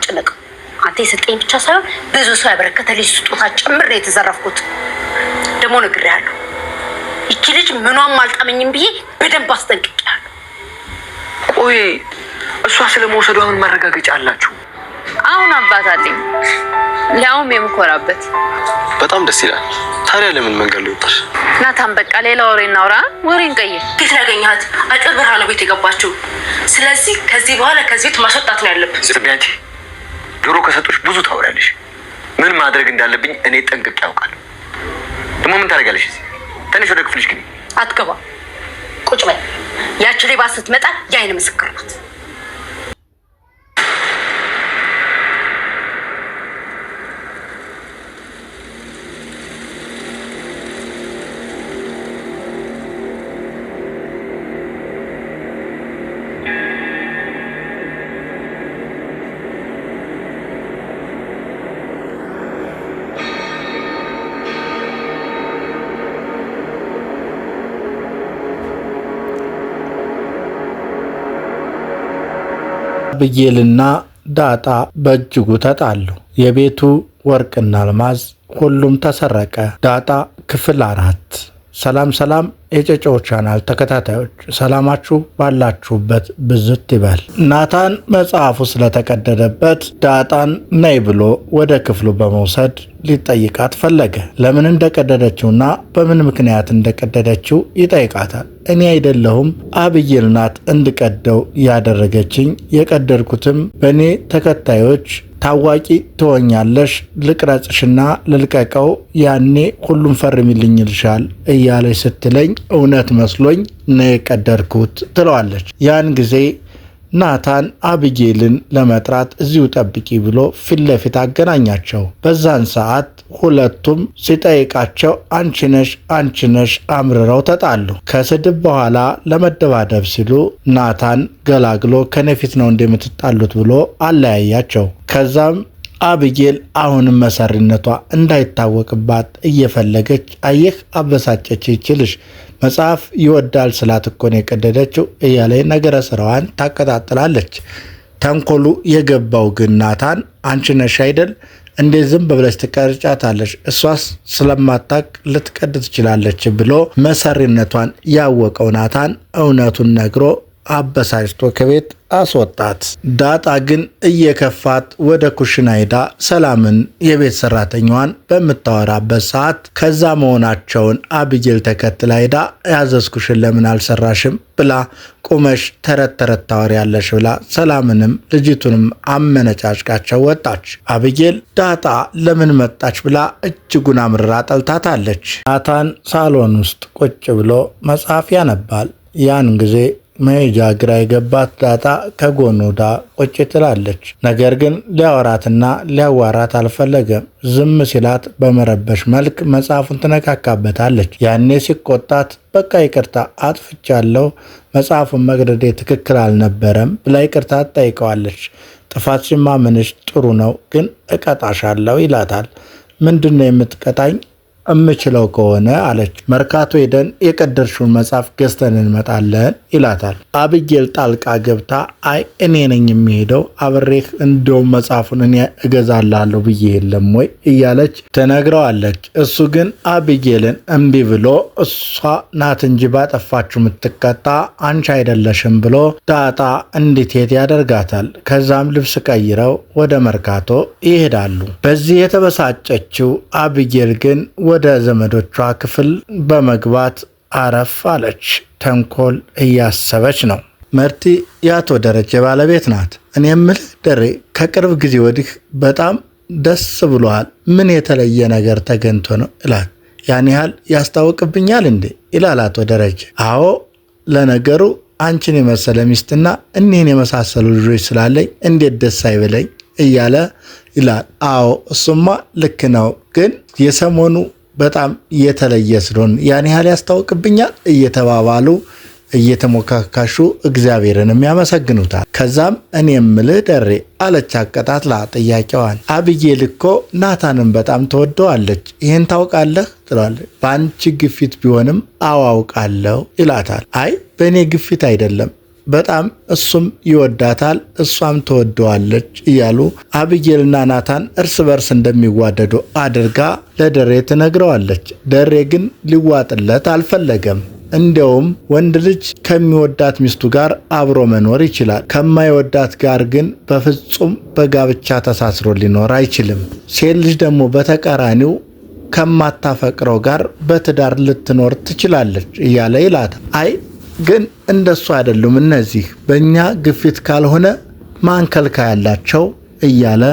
አትጨነቅ። አንተ የሰጠኝ ብቻ ሳይሆን ብዙ ሰው ያበረከተልኝ ስጦታ ጭምር የተዘረፍኩት። ደግሞ ነግሬሃለሁ፣ ይቺ ልጅ ምኗም አልጣመኝም ብዬ በደንብ አስጠንቅቄያለሁ። ቆይ እሷ ስለመውሰዱ አሁን ማረጋገጫ አላችሁ? አሁን አባት አለኝ፣ ያውም የምኮራበት። በጣም ደስ ይላል። ታዲያ ለምን መንገድ ላይ ወጣሽ? ናታን በቃ ሌላ ወሬ እናውራ። ወሬን ቀይር። ቤት ያገኛት አጭር ብርሃ ነው ቤት የገባችው። ስለዚህ ከዚህ በኋላ ከዚህ ቤት ማስወጣት ነው ያለብን። ስቢያንቺ ጆሮ ከሰጦች ብዙ ታወሪያለሽ። ምን ማድረግ እንዳለብኝ እኔ ጠንቅቄ ያውቃለሁ። ደግሞ ምን ታደርጋለሽ? እዚህ ትንሽ ወደ ክፍልሽ ግን አትገባ። ቁጭ በይ። ያቺ ሌባ ስትመጣ የዓይን ምስክር ናት። አብጌልና ዳጣ በእጅጉ ተጣሉ። የቤቱ ወርቅና አልማዝ ሁሉም ተሰረቀ። ዳጣ ክፍል 4። ሰላም ሰላም የጨጨው ቻናል ተከታታዮች ሰላማችሁ ባላችሁበት ብዝት ይበል። ናታን መጽሐፉ ስለተቀደደበት ዳጣን ነይ ብሎ ወደ ክፍሉ በመውሰድ ሊጠይቃት ፈለገ። ለምን እንደቀደደችውና በምን ምክንያት እንደቀደደችው ይጠይቃታል። እኔ አይደለሁም አብጌል ናት እንድቀደው ያደረገችኝ፣ የቀደድኩትም በእኔ ተከታዮች ታዋቂ ትሆኛለሽ፣ ልቅረጽሽና ልልቀቀው፣ ያኔ ሁሉም ፈርሚልኝ ይልሻል እያለች ስትለኝ እውነት መስሎኝ ነው የቀደድኩት ትለዋለች። ያን ጊዜ ናታን አብጌልን ለመጥራት እዚሁ ጠብቂ ብሎ ፊት ለፊት አገናኛቸው። በዛን ሰዓት ሁለቱም ሲጠይቃቸው አንቺ ነሽ አምርረው ተጣሉ። ከስድብ በኋላ ለመደባደብ ሲሉ ናታን ገላግሎ ከነፊት ነው እንደምትጣሉት ብሎ አለያያቸው። ከዛም አብጌል አሁንም መሰሪነቷ እንዳይታወቅባት እየፈለገች አየህ አበሳጨች ይችልሽ መጽሐፍ ይወዳል ስላት እኮ ነው የቀደደችው እያለች ነገረ ስራዋን ታቀጣጥላለች። ተንኮሉ የገባው ግን ናታን አንቺ ነሽ አይደል እንዴ ዝም ብለሽ ትቀርጫታለሽ፣ እሷስ ስለማታቅ ልትቀድ ትችላለች ብሎ መሰሪነቷን ያወቀው ናታን እውነቱን ነግሮ አበሳጭቶ ከቤት አስወጣት። ዳጣ ግን እየከፋት ወደ ኩሽና ሄዳ ሰላምን የቤት ሰራተኛዋን በምታወራበት ሰዓት ከዛ መሆናቸውን አብጌል ተከትላ ሄዳ ያዘዝኩሽን ለምን አልሰራሽም ብላ ቁመሽ ተረት ታወሪያለሽ ብላ ሰላምንም ልጅቱንም አመነጫጭቃቸው ወጣች። አብጌል ዳጣ ለምን መጣች ብላ እጅጉን አምርራ ጠልታታለች። ናታን ሳሎን ውስጥ ቁጭ ብሎ መጽሐፍ ያነባል። ያን ጊዜ መሄጃ ግራ የገባት ዳጣ ከጎኑ ዳ ቁጭ ትላለች። ነገር ግን ሊያወራትና ሊያዋራት አልፈለገም። ዝም ሲላት በመረበሽ መልክ መጽሐፉን ትነካካበታለች። ያኔ ሲቆጣት በቃ ይቅርታ አጥፍቻለሁ፣ መጽሐፉን መቅደዴ ትክክል አልነበረም ብላ ይቅርታ ትጠይቀዋለች። ጥፋትሽን ማመንሽ ጥሩ ነው፣ ግን እቀጣሻለሁ ይላታል። ምንድነው የምትቀጣኝ? እምችለው ከሆነ አለች። መርካቶ ሄደን የቀደርሽውን መጽሐፍ ገዝተን እንመጣለን ይላታል። አብጌል ጣልቃ ገብታ አይ እኔ ነኝ የሚሄደው አብሬህ እንደውም መጽሐፉን እኔ እገዛላለሁ ብዬ የለም ወይ እያለች ተነግረዋለች። እሱ ግን አብጌልን እምቢ ብሎ እሷ ናት እንጂ ባጠፋችሁ የምትቀጣ አንቺ አይደለሽም ብሎ ዳጣ እንድትሄድ ያደርጋታል። ከዛም ልብስ ቀይረው ወደ መርካቶ ይሄዳሉ። በዚህ የተበሳጨችው አብጌል ግን ወደ ዘመዶቿ ክፍል በመግባት አረፍ አለች። ተንኮል እያሰበች ነው። መርቲ የአቶ ደረጀ ባለቤት ናት። እኔ የምልህ ደሬ ከቅርብ ጊዜ ወዲህ በጣም ደስ ብሎሃል፣ ምን የተለየ ነገር ተገኝቶ ነው እላት። ያን ያህል ያስታውቅብኛል እንዴ ይላል አቶ ደረጀ። አዎ ለነገሩ አንቺን የመሰለ ሚስትና እኒህን የመሳሰሉ ልጆች ስላለኝ እንዴት ደስ አይበለኝ እያለ ይላል። አዎ እሱማ ልክ ነው፣ ግን የሰሞኑ በጣም የተለየ ስለሆነ ያን ያህል ያስታውቅብኛል እየተባባሉ እየተሞካካሹ እግዚአብሔርንም ያመሰግኑታል። ከዛም እኔ የምልህ ደሬ አለች አቀጣጥላ ጥያቄዋን። አብጌል እኮ ናታንን በጣም ተወደዋለች፣ ይህን ታውቃለህ ትላለች። በአንቺ ግፊት ቢሆንም አዋውቃለሁ ይላታል። አይ በእኔ ግፊት አይደለም በጣም እሱም ይወዳታል እሷም ትወደዋለች እያሉ አብጌልና ናታን እርስ በርስ እንደሚዋደዱ አድርጋ ለደሬ ትነግረዋለች። ደሬ ግን ሊዋጥለት አልፈለገም። እንዲያውም ወንድ ልጅ ከሚወዳት ሚስቱ ጋር አብሮ መኖር ይችላል፣ ከማይወዳት ጋር ግን በፍጹም በጋብቻ ተሳስሮ ሊኖር አይችልም። ሴት ልጅ ደግሞ በተቃራኒው ከማታፈቅረው ጋር በትዳር ልትኖር ትችላለች እያለ ይላታል። አይ ግን እንደሱ አይደሉም እነዚህ በእኛ ግፊት ካልሆነ ማንከልካ ያላቸው እያለ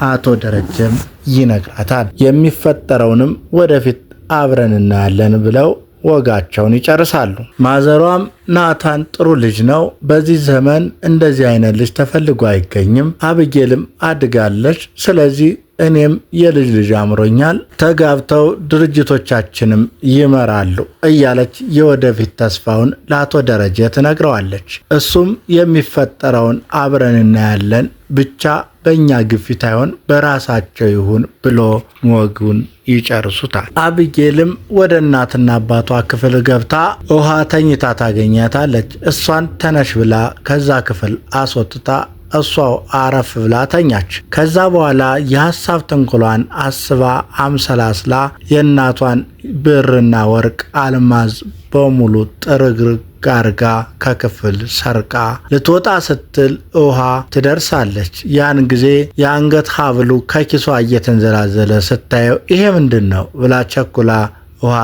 አቶ ደረጀም ይነግራታል። የሚፈጠረውንም ወደፊት አብረን እናያለን ብለው ወጋቸውን ይጨርሳሉ። ማዘሯም ናታን ጥሩ ልጅ ነው፣ በዚህ ዘመን እንደዚህ አይነት ልጅ ተፈልጎ አይገኝም፣ አብጌልም አድጋለች፣ ስለዚህ እኔም የልጅ ልጅ አምሮኛል፣ ተጋብተው ድርጅቶቻችንም ይመራሉ እያለች የወደፊት ተስፋውን ለአቶ ደረጀ ትነግረዋለች። እሱም የሚፈጠረውን አብረን እናያለን፣ ብቻ በእኛ ግፊት አይሆን በራሳቸው ይሁን ብሎ ወጉን ይጨርሱታል። አብጌልም ወደ እናትና አባቷ ክፍል ገብታ ውሃ ተኝታ ታገኛታለች። እሷን ተነሽ ብላ ከዛ ክፍል አስወጥታ እሷው አረፍ ብላ ተኛች። ከዛ በኋላ የሐሳብ ተንኮሏን አስባ አምሰላስላ የእናቷን ብርና ወርቅ አልማዝ በሙሉ ጥርግርግ አርጋ ከክፍል ሰርቃ ልትወጣ ስትል ውሃ ትደርሳለች። ያን ጊዜ የአንገት ሐብሉ ከኪሷ እየተንዘላዘለ ስታየው ይሄ ምንድን ነው ብላ ቸኩላ ውሃ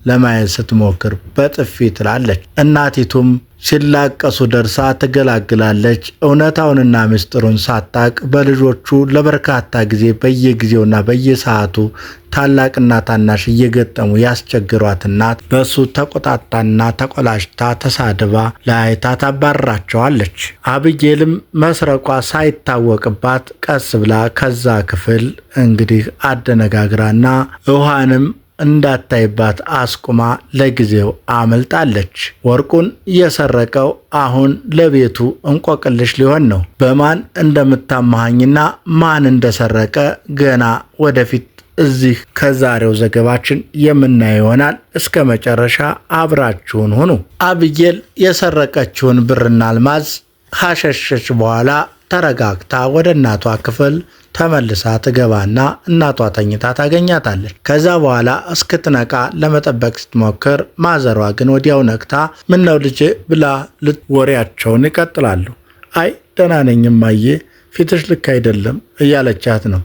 ለማየት ስትሞክር በጥፊ ትላለች። እናቲቱም ሲላቀሱ ደርሳ ትገላግላለች። እውነታውንና ምስጢሩን ሳታቅ በልጆቹ ለበርካታ ጊዜ በየጊዜውና በየሰዓቱ ታላቅና ታናሽ እየገጠሙ ያስቸግሯት እናት በሱ ተቆጣጣና ተቆላሽታ ተሳድባ ለአይታ ታባርራቸዋለች። አብጌልም መስረቋ ሳይታወቅባት ቀስ ብላ ከዛ ክፍል እንግዲህ አደነጋግራና ውሃንም እንዳታይባት አስቁማ ለጊዜው አመልጣለች። ወርቁን የሰረቀው አሁን ለቤቱ እንቆቅልሽ ሊሆን ነው። በማን እንደምታማሃኝና ማን እንደሰረቀ ገና ወደፊት እዚህ ከዛሬው ዘገባችን የምናየው ይሆናል። እስከ መጨረሻ አብራችሁን ሁኑ። አብጌል የሰረቀችውን ብርና አልማዝ ካሸሸች በኋላ ተረጋግታ ወደ እናቷ ክፍል ተመልሳ ትገባና እናቷ ተኝታ ታገኛታለች። ከዛ በኋላ እስክትነቃ ለመጠበቅ ስትሞክር ማዘሯ ግን ወዲያው ነቅታ ምነው ልጄ ብላ ወሬያቸውን ይቀጥላሉ። አይ ደህና ነኝ እማዬ፣ ፊትሽ ልክ አይደለም እያለቻት ነው።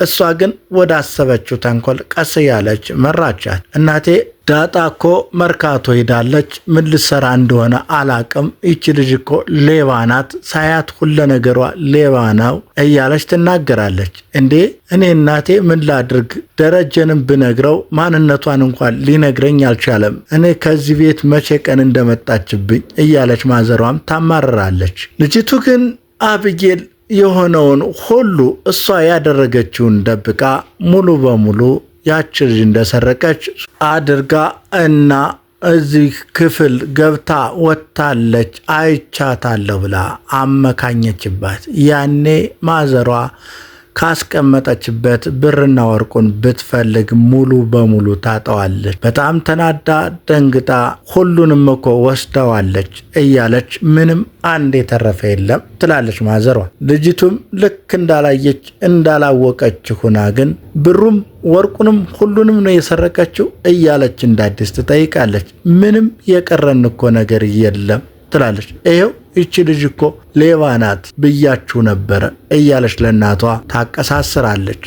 እሷ ግን ወደ አሰበችው ተንኮል ቀስ ያለች መራቻት። እናቴ ዳጣ እኮ መርካቶ ሄዳለች፣ ምን ልትሰራ እንደሆነ አላቅም፣ ይቺ ልጅ እኮ ሌባ ናት፣ ሳያት ሁለ ነገሯ ሌባ ነው እያለች ትናገራለች። እንዴ እኔ እናቴ ምን ላድርግ? ደረጀንም ብነግረው ማንነቷን እንኳን ሊነግረኝ አልቻለም። እኔ ከዚህ ቤት መቼ ቀን እንደመጣችብኝ እያለች ማዘሯም ታማርራለች። ልጅቱ ግን አብጌል የሆነውን ሁሉ እሷ ያደረገችውን ደብቃ ሙሉ በሙሉ ያች ልጅ እንደሰረቀች አድርጋ እና እዚህ ክፍል ገብታ ወጥታለች አይቻታለሁ ብላ አመካኘችባት። ያኔ ማዘሯ ካስቀመጠችበት ብርና ወርቁን ብትፈልግ ሙሉ በሙሉ ታጠዋለች። በጣም ተናዳ ደንግጣ ሁሉንም እኮ ወስደዋለች እያለች ምንም አንድ የተረፈ የለም ትላለች ማዘሯ። ልጅቱም ልክ እንዳላየች እንዳላወቀች ሁና ግን ብሩም ወርቁንም ሁሉንም ነው የሰረቀችው እያለች እንዳዲስ ትጠይቃለች። ምንም የቀረን እኮ ነገር የለም ትላለች። ይሄው ይቺ ልጅ እኮ ሌባ ናት ብያችሁ ነበረ እያለች ለእናቷ ታቀሳስራለች።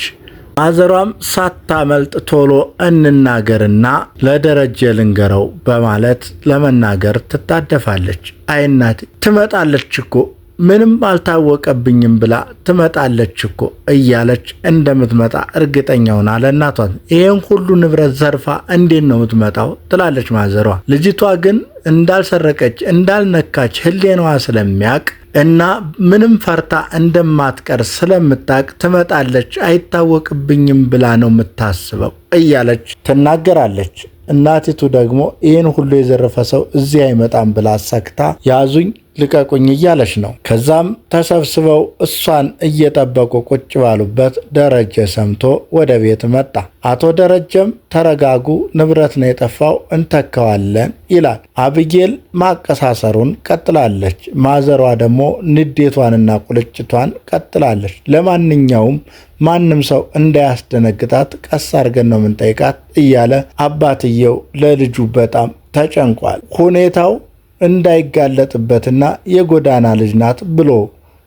ማዘሯም ሳታመልጥ ቶሎ እንናገርና ለደረጀ ልንገረው በማለት ለመናገር ትጣደፋለች። አይ እናቴ ትመጣለች እኮ ምንም አልታወቀብኝም ብላ ትመጣለች እኮ እያለች እንደምትመጣ እርግጠኛ ሆና ለእናቷ ይሄን ሁሉ ንብረት ዘርፋ እንዴት ነው የምትመጣው ትላለች ማዘሯ። ልጅቷ ግን እንዳልሰረቀች እንዳልነካች ህሌናዋ ስለሚያቅ እና ምንም ፈርታ እንደማትቀር ስለምታቅ ትመጣለች አይታወቅብኝም ብላ ነው የምታስበው እያለች ትናገራለች። እናቲቱ ደግሞ ይህን ሁሉ የዘረፈ ሰው እዚህ አይመጣም ብላ ሰግታ ያዙኝ ልቀቁኝ እያለች ነው። ከዛም ተሰብስበው እሷን እየጠበቁ ቁጭ ባሉበት ደረጀ ሰምቶ ወደ ቤት መጣ። አቶ ደረጀም ተረጋጉ፣ ንብረት ነው የጠፋው እንተካዋለን ይላል። አብጌል ማቀሳሰሩን ቀጥላለች። ማዘሯ ደግሞ ንዴቷንና ቁልጭቷን ቀጥላለች። ለማንኛውም ማንም ሰው እንዳያስደነግጣት ቀስ አድርገን ነው የምንጠይቃት እያለ አባትየው ለልጁ በጣም ተጨንቋል። ሁኔታው እንዳይጋለጥበትና የጎዳና ልጅ ናት ብሎ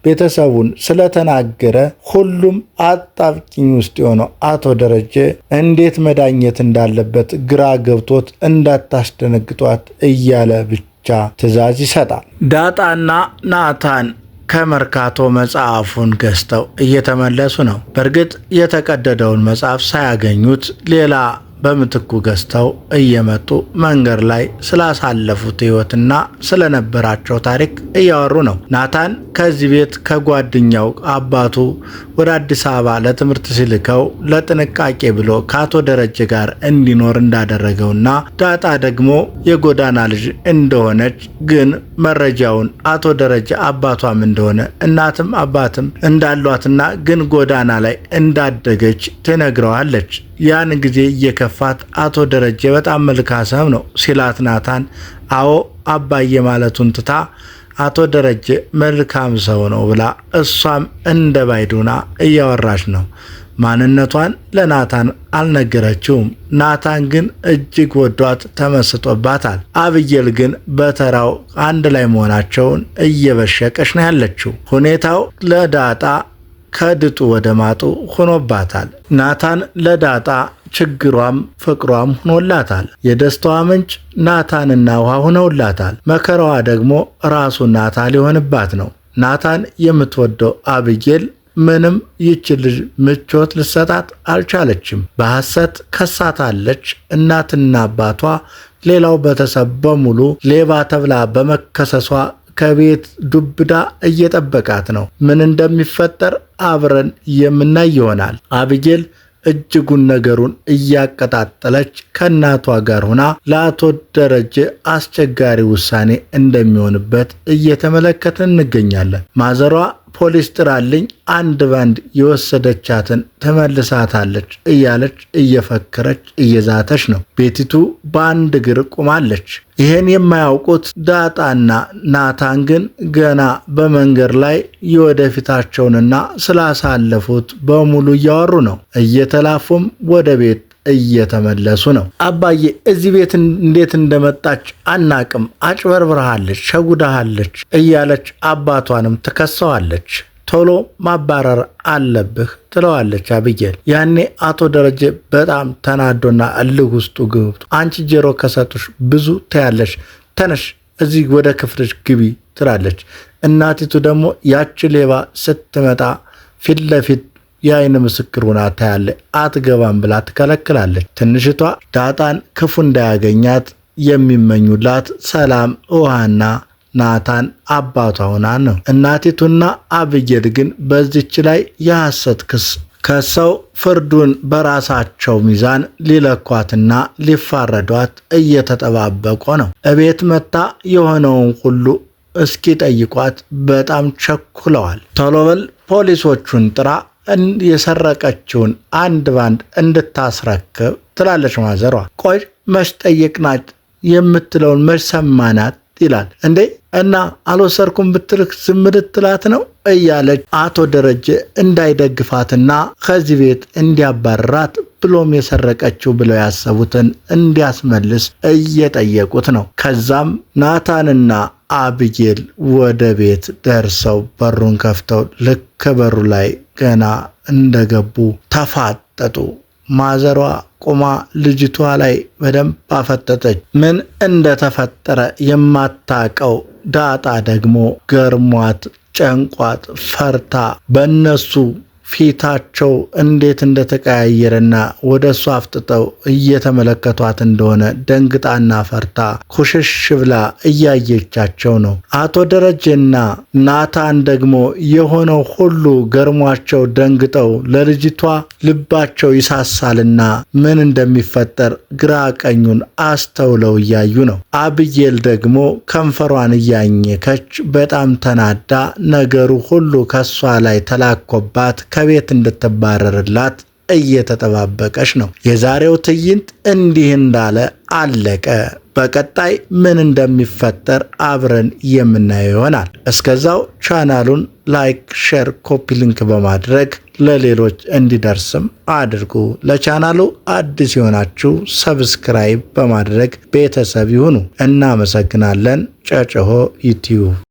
ቤተሰቡን ስለተናገረ ሁሉም አጣብቂኝ ውስጥ የሆነው አቶ ደረጀ እንዴት መዳኘት እንዳለበት ግራ ገብቶት እንዳታስደነግጧት እያለ ብቻ ትዕዛዝ ይሰጣል። ዳጣና ናታን ከመርካቶ መጽሐፉን ገዝተው እየተመለሱ ነው። በእርግጥ የተቀደደውን መጽሐፍ ሳያገኙት ሌላ በምትኩ ገዝተው እየመጡ መንገድ ላይ ስላሳለፉት ሕይወትና ስለነበራቸው ታሪክ እያወሩ ነው። ናታን ከዚህ ቤት ከጓደኛው አባቱ ወደ አዲስ አበባ ለትምህርት ሲልከው ለጥንቃቄ ብሎ ከአቶ ደረጀ ጋር እንዲኖር እንዳደረገውና ዳጣ ደግሞ የጎዳና ልጅ እንደሆነች ግን መረጃውን አቶ ደረጀ አባቷም እንደሆነ እናትም አባትም እንዳሏትና ግን ጎዳና ላይ እንዳደገች ትነግረዋለች። ያን ጊዜ እየከፋት አቶ ደረጀ በጣም መልካም ሰው ነው ሲላት ናታን አዎ አባዬ ማለቱን ትታ አቶ ደረጀ መልካም ሰው ነው ብላ እሷም እንደ ባይዱና እያወራች ነው። ማንነቷን ለናታን አልነገረችውም። ናታን ግን እጅግ ወዷት ተመስጦባታል። አብጌል ግን በተራው አንድ ላይ መሆናቸውን እየበሸቀች ነው ያለችው። ሁኔታው ለዳጣ ከድጡ ወደ ማጡ ሆኖባታል። ናታን ለዳጣ ችግሯም ፍቅሯም ሆኖላታል። የደስታዋ ምንጭ ናታንና ውሃ ሆነውላታል። መከራዋ ደግሞ ራሱ ናታን ሊሆንባት ነው። ናታን የምትወደው አብጌል ምንም ይች ልጅ ምቾት ልሰጣት አልቻለችም። በሐሰት ከሳታለች። እናትና አባቷ ሌላው ቤተሰብ በሙሉ ሌባ ተብላ በመከሰሷ ከቤት ዱብዳ እየጠበቃት ነው። ምን እንደሚፈጠር አብረን የምናይ ይሆናል። አብጌል እጅጉን ነገሩን እያቀጣጠለች ከእናቷ ጋር ሆና ለአቶ ደረጀ አስቸጋሪ ውሳኔ እንደሚሆንበት እየተመለከትን እንገኛለን። ማዘሯ ፖሊስ ጥራልኝ አንድ ባንድ የወሰደቻትን ተመልሳታለች እያለች እየፈከረች እየዛተች ነው። ቤቲቱ በአንድ እግር ቆማለች። ይህን የማያውቁት ዳጣና ናታን ግን ገና በመንገድ ላይ የወደፊታቸውንና ስላሳለፉት በሙሉ እያወሩ ነው። እየተላፉም ወደ ቤት እየተመለሱ ነው። አባዬ እዚህ ቤት እንዴት እንደመጣች አናቅም፣ አጭበርብረሃለች፣ ሸጉዳሃለች እያለች አባቷንም ትከሰዋለች። ቶሎ ማባረር አለብህ ትለዋለች አብጌል። ያኔ አቶ ደረጀ በጣም ተናዶና እልህ ውስጡ ገብቶ አንቺ ጆሮ ከሰጡሽ ብዙ ታያለሽ፣ ተነሽ እዚህ ወደ ክፍልሽ ግቢ ትላለች። እናቲቱ ደግሞ ያች ሌባ ስትመጣ ፊት ለፊት የአይን ምስክር ሆና ታያለ፣ አትገባም ብላ ትከለክላለች። ትንሽቷ ዳጣን ክፉ እንዳያገኛት የሚመኙላት ሰላም፣ ውሃና ናታን አባቷ ሆና ነው። እናቲቱና አብጌል ግን በዚች ላይ የሐሰት ክስ ከሰው ፍርዱን በራሳቸው ሚዛን ሊለኳትና ሊፋረዷት እየተጠባበቁ ነው። እቤት መታ የሆነውን ሁሉ እስኪ ጠይቋት በጣም ቸኩለዋል። ቶሎ በል ፖሊሶቹን ጥራ የሰረቀችውን አንድ ባንድ እንድታስረክብ ትላለች ማዘሯ። ቆይ መች ጠየቅናት የምትለውን መች ሰማናት ይላል። እንዴ እና አልወሰርኩም ብትልክ ዝም ልትላት ነው እያለች አቶ ደረጀ እንዳይደግፋትና ከዚህ ቤት እንዲያባርራት ብሎም የሰረቀችው ብለው ያሰቡትን እንዲያስመልስ እየጠየቁት ነው። ከዛም ናታንና አብጌል ወደ ቤት ደርሰው በሩን ከፍተው ልክ በሩ ላይ ገና እንደገቡ ተፋጠጡ። ማዘሯ ቆማ ልጅቷ ላይ በደንብ አፈጠጠች። ምን እንደተፈጠረ የማታቀው ዳጣ ደግሞ ገርሟት ጨንቋት ፈርታ በእነሱ ፊታቸው እንዴት እንደተቀያየረና ወደ እሷ አፍጥጠው እየተመለከቷት እንደሆነ ደንግጣና ፈርታ ኩሽሽ ብላ እያየቻቸው ነው። አቶ ደረጀና ናታን ደግሞ የሆነው ሁሉ ገርሟቸው ደንግጠው ለልጅቷ ልባቸው ይሳሳልና ምን እንደሚፈጠር ግራ ቀኙን አስተውለው እያዩ ነው። አብዬል ደግሞ ከንፈሯን እያኘከች በጣም ተናዳ ነገሩ ሁሉ ከሷ ላይ ተላኮባት ከቤት እንድትባረርላት እየተጠባበቀች ነው። የዛሬው ትዕይንት እንዲህ እንዳለ አለቀ። በቀጣይ ምን እንደሚፈጠር አብረን የምናየው ይሆናል። እስከዛው ቻናሉን ላይክ፣ ሼር፣ ኮፒ ሊንክ በማድረግ ለሌሎች እንዲደርስም አድርጉ። ለቻናሉ አዲስ የሆናችሁ ሰብስክራይብ በማድረግ ቤተሰብ ይሁኑ። እናመሰግናለን። ጨጨሆ ዩቲዩብ